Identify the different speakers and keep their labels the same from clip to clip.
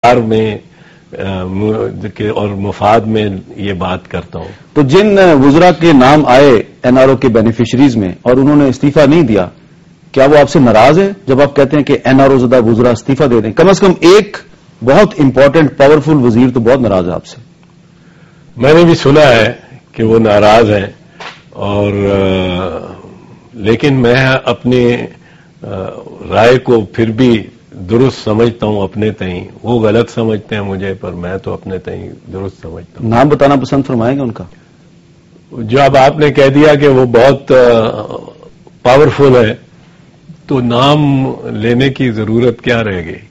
Speaker 1: میں اور مفاد میں یہ بات کرتا ہوں.
Speaker 2: تو جن وزراء کے نام آئے این آر او کے بینیفیشریز میں اور انہوں نے استعفیٰ نہیں دیا، کیا وہ آپ سے ناراض ہے جب آپ کہتے ہیں کہ این آر او زدہ وزراء استعفیٰ دے دیں؟ کم از کم ایک بہت امپورٹنٹ پاورفل وزیر تو بہت ناراض ہے آپ سے.
Speaker 1: میں نے بھی سنا ہے کہ وہ ناراض ہیں، اور لیکن میں اپنی رائے کو پھر بھی درست سمجھتا ہوں اپنے تئیں. وہ غلط سمجھتے ہیں مجھے، پر میں تو اپنے تئیں درست سمجھتا ہوں.
Speaker 2: نام بتانا پسند فرمائیں گے ان کا؟
Speaker 1: جو اب آپ نے کہہ دیا کہ وہ بہت پاورفل ہے، تو نام لینے کی ضرورت کیا رہ گئی؟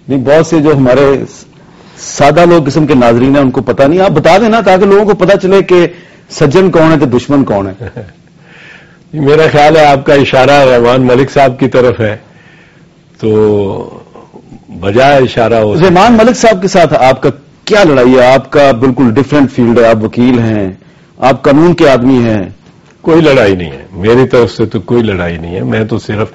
Speaker 2: نہیں، بہت سے جو ہمارے سادہ لوگ قسم کے ناظرین ہیں ان کو پتا نہیں. آپ بتا دیں نا تاکہ لوگوں کو پتا چلے کہ سجن کون ہے تو دشمن کون ہے.
Speaker 1: میرا خیال ہے آپ کا اشارہ رحمان ملک صاحب کی طرف ہے، تو بجائے اشارہ ہو.
Speaker 2: رحمان ملک صاحب کے ساتھ آپ کا کیا لڑائی ہے؟ آپ کا بالکل ڈفرینٹ فیلڈ ہے، آپ وکیل ہیں، آپ قانون کے آدمی ہیں.
Speaker 1: کوئی لڑائی نہیں ہے میری طرف سے، تو کوئی لڑائی نہیں ہے. میں تو صرف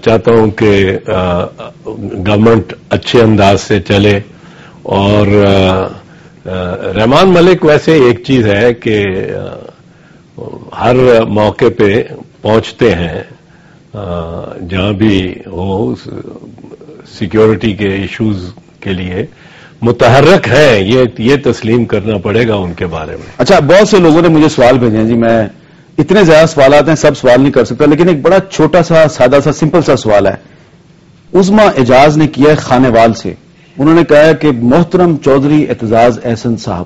Speaker 1: چاہتا ہوں کہ گورنمنٹ اچھے انداز سے چلے. اور رحمان ملک ویسے ایک چیز ہے کہ ہر موقع پہ پہنچتے ہیں جہاں بھی ہو، سیکیورٹی کے ایشوز کے لیے متحرک ہیں. یہ تسلیم کرنا پڑے گا ان کے بارے میں.
Speaker 2: اچھا، بہت سے لوگوں نے مجھے سوال بھیجے ہیں جی. میں اتنے زیادہ سوالات ہیں، سب سوال نہیں کر سکتا، لیکن ایک بڑا چھوٹا سا سادہ سا سمپل سا سوال ہے. عظما اعجاز نے کیا ہے خانے وال سے. انہوں نے کہا ہے کہ محترم چودھری اعتزاز احسن صاحب،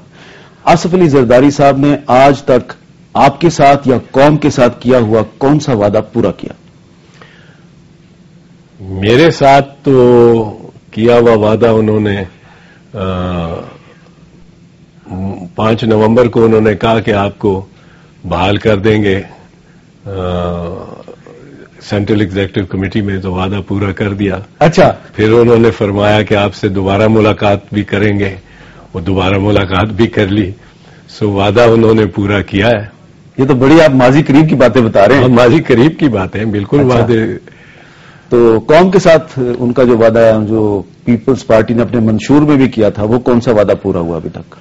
Speaker 2: آصف علی زرداری صاحب نے آج تک آپ کے ساتھ یا قوم کے ساتھ کیا ہوا کون سا وعدہ پورا کیا؟
Speaker 1: میرے ساتھ تو کیا ہوا وعدہ انہوں نے 5 نومبر کو انہوں نے کہا کہ آپ کو بحال کر دیں گے سینٹرل ایگزیکٹو کمیٹی میں، تو وعدہ پورا کر دیا.
Speaker 2: اچھا،
Speaker 1: پھر انہوں نے فرمایا کہ آپ سے دوبارہ ملاقات بھی کریں گے، وہ دوبارہ ملاقات بھی کر لی. سو وعدہ انہوں نے پورا کیا ہے.
Speaker 2: یہ تو بڑی آپ ماضی قریب کی باتیں بتا رہے ہیں.
Speaker 1: ماضی قریب کی باتیں بالکل.
Speaker 2: اچھا.
Speaker 1: وعدے
Speaker 2: تو قوم کے ساتھ ان کا جو وعدہ ہے، جو پیپلز پارٹی نے اپنے منشور میں بھی کیا تھا، وہ کون سا وعدہ پورا ہوا ابھی تک؟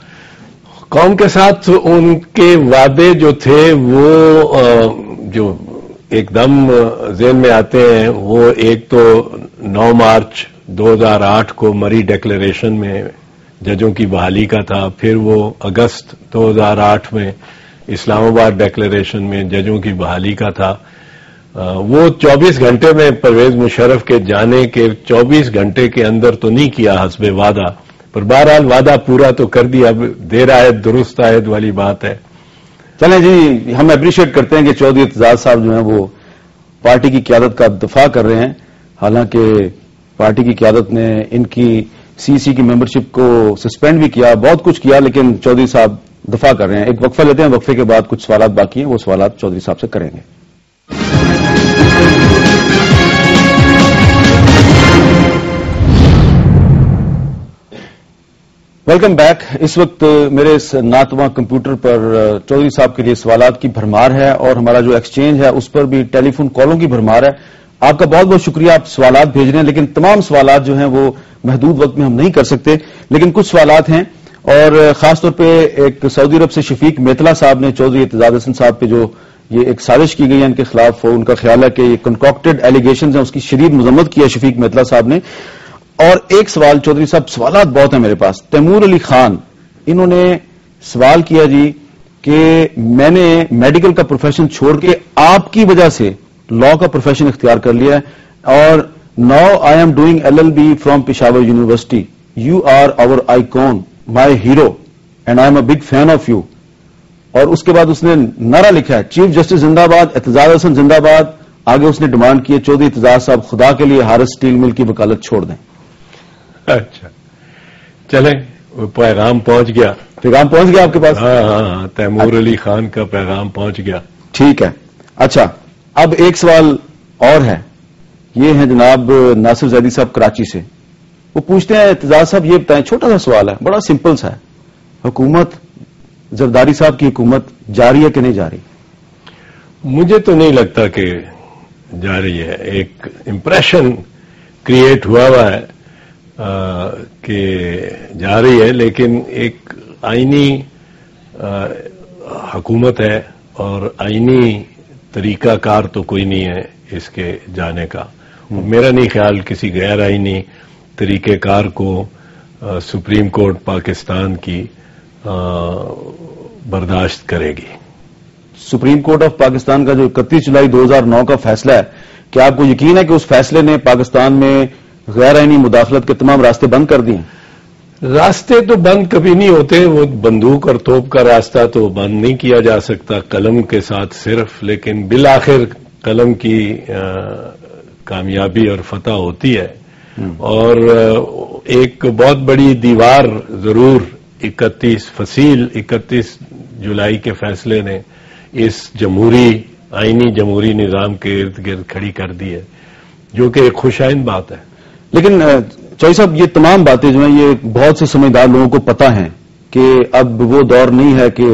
Speaker 1: قوم کے ساتھ ان کے وعدے جو تھے وہ جو ایک دم ذہن میں آتے ہیں، وہ ایک تو 9 مارچ 2008 کو مری ڈکلیریشن میں ججوں کی بحالی کا تھا. پھر وہ اگست 2008 میں اسلام آباد ڈکلیریشن میں ججوں کی بحالی کا تھا. وہ 24 گھنٹے میں پرویز مشرف کے جانے کے 24 گھنٹے کے اندر تو نہیں کیا حسب وعدہ، پر بہرحال وعدہ پورا تو کر دیا. اب دیر آئے درست آئے والی بات ہے.
Speaker 2: چلیں جی، ہم اپریشیٹ کرتے ہیں کہ چودھری اعتزاز صاحب جو ہیں وہ پارٹی کی قیادت کا دفاع کر رہے ہیں. حالانکہ پارٹی کی قیادت نے ان کی سی کی ممبرشپ کو سسپینڈ بھی کیا، بہت کچھ کیا، لیکن چودھری صاحب دفاع کر رہے ہیں. ایک وقفہ لیتے ہیں، وقفے کے بعد کچھ سوالات باقی ہیں، وہ سوالات چودھری صاحب سے کریں گے. Welcome back. اس وقت میرے اس ناتواں کمپیوٹر پر چودھری صاحب کے لیے سوالات کی بھرمار ہے، اور ہمارا جو ایکسچینج ہے اس پر بھی ٹیلی فون کالوں کی بھرمار ہے. آپ کا بہت بہت شکریہ، آپ سوالات بھیج رہے ہیں، لیکن تمام سوالات جو ہیں وہ محدود وقت میں ہم نہیں کر سکتے. لیکن کچھ سوالات ہیں، اور خاص طور پہ ایک سعودی عرب سے شفیق میتلا صاحب نے چودھری اعتزاز احسن صاحب پہ جو یہ ایک سازش کی گئی ہے ان کے خلاف، ان کا خیال ہے کہ یہ کنکاکٹڈ ایلیگیشنز ہیں، اس کی شدید مذمت کی ہے شفیق میتلا صاحب نے. اور ایک سوال چودھری صاحب، سوالات بہت ہیں میرے پاس. تیمور علی خان، انہوں نے سوال کیا جی کہ میں نے میڈیکل کا پروفیشن چھوڑ کے آپ کی وجہ سے لا کا پروفیشن اختیار کر لیا ہے، اور now I am doing LLB from Peshawar university. You are our icon, my hero, and I am a big fan of you. اور اس کے بعد اس نے نعرہ لکھا ہے چیف جسٹس زندہ باد، اعتزاز احسن زندہ باد. آگے اس نے ڈیمانڈ کی ہے چودھری اعتزاز صاحب خدا کے لیے ہارس اسٹیل مل کی وکالت چھوڑ دیں.
Speaker 1: اچھا چلیں، وہ پیغام پہنچ گیا.
Speaker 2: پیغام پہنچ گیا آپ کے پاس؟
Speaker 1: ہاں، تیمور علی خان کا پیغام پہنچ گیا.
Speaker 2: ٹھیک ہے. اچھا، اب ایک سوال اور ہے. یہ ہیں جناب ناصر زیدی صاحب کراچی سے. وہ پوچھتے ہیں اعتزاز صاحب یہ بتائیں، چھوٹا سا سوال ہے، بڑا سمپل سا ہے، حکومت زرداری صاحب کی حکومت جاری ہے کہ نہیں جاری؟
Speaker 1: مجھے تو نہیں لگتا کہ جاری ہے. ایک امپریشن کریٹ ہوا ہے کہ جا رہی ہے، لیکن ایک آئینی حکومت ہے اور آئینی طریقہ کار تو کوئی نہیں ہے اس کے جانے کا. میرا نہیں خیال کسی غیر آئینی طریقہ کار کو سپریم کورٹ پاکستان کی برداشت کرے گی.
Speaker 2: سپریم کورٹ آف پاکستان کا جو 31 جولائی 2009 کا فیصلہ ہے، کیا آپ کو یقین ہے کہ اس فیصلے نے پاکستان میں غیر آئینی مداخلت کے تمام راستے بند کر دیے؟
Speaker 1: راستے تو بند کبھی نہیں ہوتے، وہ بندوق اور توپ کا راستہ تو بند نہیں کیا جا سکتا قلم کے ساتھ صرف، لیکن بالآخر قلم کی کامیابی اور فتح ہوتی ہے. اور ایک بہت بڑی دیوار ضرور 31 جولائی کے فیصلے نے اس آئینی جمہوری نظام کے ارد گرد کھڑی کر دی ہے، جو کہ ایک خوشائند بات ہے.
Speaker 2: لیکن چوہدری صاحب، یہ تمام باتیں جو ہیں یہ بہت سے سمجھدار لوگوں کو پتہ ہیں کہ اب وہ دور نہیں ہے کہ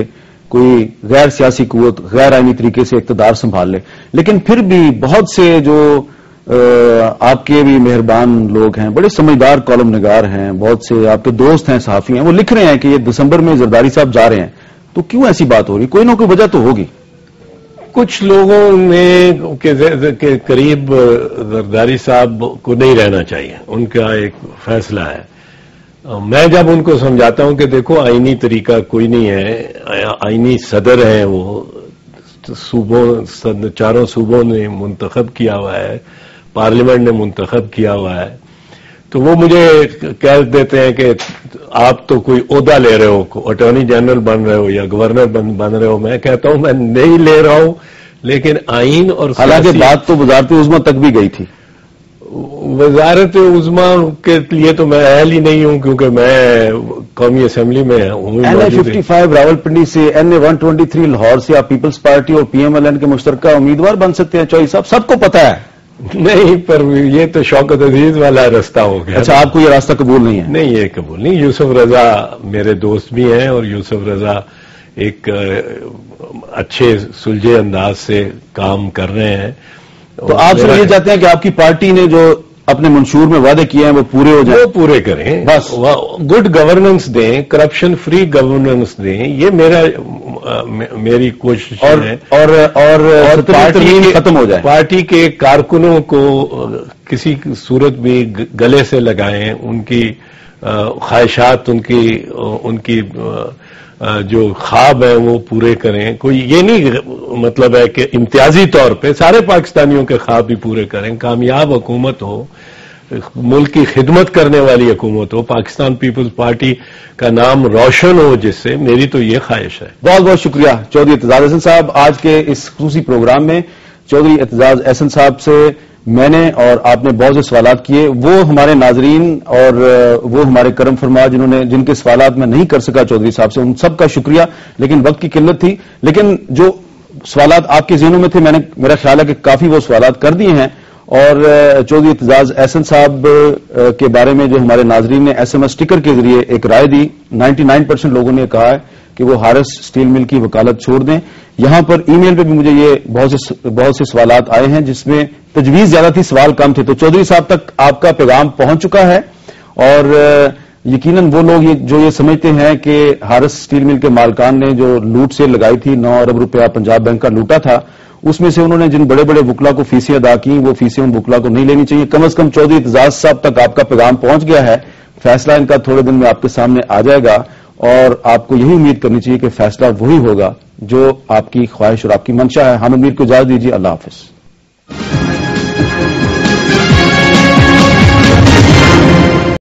Speaker 2: کوئی غیر سیاسی قوت غیر آئینی طریقے سے اقتدار سنبھال لے. لیکن پھر بھی بہت سے جو آپ کے بھی مہربان لوگ ہیں، بڑے سمجھدار کالم نگار ہیں، بہت سے آپ کے دوست ہیں، صحافی ہیں، وہ لکھ رہے ہیں کہ یہ دسمبر میں زرداری صاحب جا رہے ہیں. تو کیوں ایسی بات ہو رہی؟ کوئی نہ کوئی وجہ تو ہوگی.
Speaker 1: کچھ لوگوں نے کہ قریب زرداری صاحب کو نہیں رہنا چاہیے، ان کا ایک فیصلہ ہے. میں جب ان کو سمجھاتا ہوں کہ دیکھو آئینی طریقہ کوئی نہیں ہے، آئینی صدر ہیں، وہ چاروں صوبوں نے منتخب کیا ہوا ہے، پارلیمنٹ نے منتخب کیا ہوا ہے، تو وہ مجھے کہہ دیتے ہیں کہ آپ تو کوئی عہدہ لے رہے ہو، اٹارنی جنرل بن رہے ہو یا گورنر بن رہے ہو. میں کہتا ہوں میں نہیں لے رہا ہوں، لیکن آئین اور
Speaker 2: حالانکہ بات تو وزارت عظمیٰ تک بھی گئی تھی.
Speaker 1: وزارت عظمیٰ کے لیے تو میں اہل ہی نہیں ہوں، کیونکہ میں قومی اسمبلی میں ہوں.
Speaker 2: NI-55 راولپنڈی سے، NA-123 لاہور سے آپ پیپلز پارٹی اور PMLN کے مشترکہ امیدوار بن سکتے ہیں. چوہدری صاحب، سب کو پتا ہے.
Speaker 1: نہیں، پر یہ تو شوکت عزیز والا راستہ ہو گیا.
Speaker 2: اچھا، آپ کو یہ راستہ قبول نہیں ہے؟
Speaker 1: نہیں، یہ قبول نہیں. یوسف رضا میرے دوست بھی ہیں، اور یوسف رضا ایک اچھے سلجھے انداز سے کام کر رہے ہیں.
Speaker 2: تو آپ سے یہ چاہتے ہیں کہ آپ کی پارٹی نے جو اپنے منشور میں وعدے کیے ہیں وہ پورے ہو جائیں؟
Speaker 1: وہ پورے کریں، بس. گڈ گورننس دیں، کرپشن فری گورننس دیں، یہ میری کوشش ہے. اور
Speaker 2: پارٹی ختم ہو جائے.
Speaker 1: پارٹی کے کارکنوں کو کسی صورت بھی گلے سے لگائیں، ان کی خواہشات، ان کی جو خواب ہیں وہ پورے کریں. کوئی یہ نہیں مطلب ہے کہ امتیازی طور پہ سارے پاکستانیوں کے خواب بھی پورے کریں. کامیاب حکومت ہو، ملک کی خدمت کرنے والی حکومت ہو، پاکستان پیپلز پارٹی کا نام روشن ہو، جس سے میری تو یہ خواہش ہے.
Speaker 2: بہت بہت شکریہ چودھری اعتزاز احسن صاحب. آج کے اس خصوصی پروگرام میں چودھری اعتزاز احسن صاحب سے میں نے اور آپ نے بہت سے سوالات کیے. وہ ہمارے ناظرین اور وہ ہمارے کرم فرما جن کے سوالات میں نہیں کر سکا چودھری صاحب سے، ان سب کا شکریہ. لیکن وقت کی قلت تھی. لیکن جو سوالات آپ کے ذہنوں میں تھے، میں نے میرا خیال ہے کہ کافی وہ سوالات کر دیے ہیں. اور چودھری اعتزاز احسن صاحب کے بارے میں جو ہمارے ناظرین نے SMS اسٹیکر کے ذریعے ایک رائے دی، 99% لوگوں نے کہا ہے کہ وہ ہارس اسٹیل مل کی وکالت چھوڑ دیں. یہاں پر ای میل پہ بھی مجھے یہ بہت سے سوالات آئے ہیں جس میں تجویز زیادہ تھی، سوال کم تھے. تو چودھری صاحب تک آپ کا پیغام پہنچ چکا ہے. اور یقیناً وہ لوگ جو یہ سمجھتے ہیں کہ ہارس اسٹیل مل کے مالکان نے جو لوٹ سیل لگائی تھی، 9 ارب روپیہ پنجاب بینک کا لوٹا تھا، اس میں سے انہوں نے جن بڑے بڑے وکلا کو فیسیں ادا کی، وہ فیسیں ان وکلا کو نہیں لینی چاہیے. کم از کم چودھری اعتزاز صاحب تک آپ کا پیغام پہنچ گیا ہے. فیصلہ ان کا تھوڑے دن میں آپ کے سامنے آ جائے گا، اور آپ کو یہی امید کرنی چاہیے کہ فیصلہ وہی ہوگا جو آپ کی خواہش اور آپ کی منشا ہے. ہم امیر کو اجازت دیجیے. اللہ حافظ.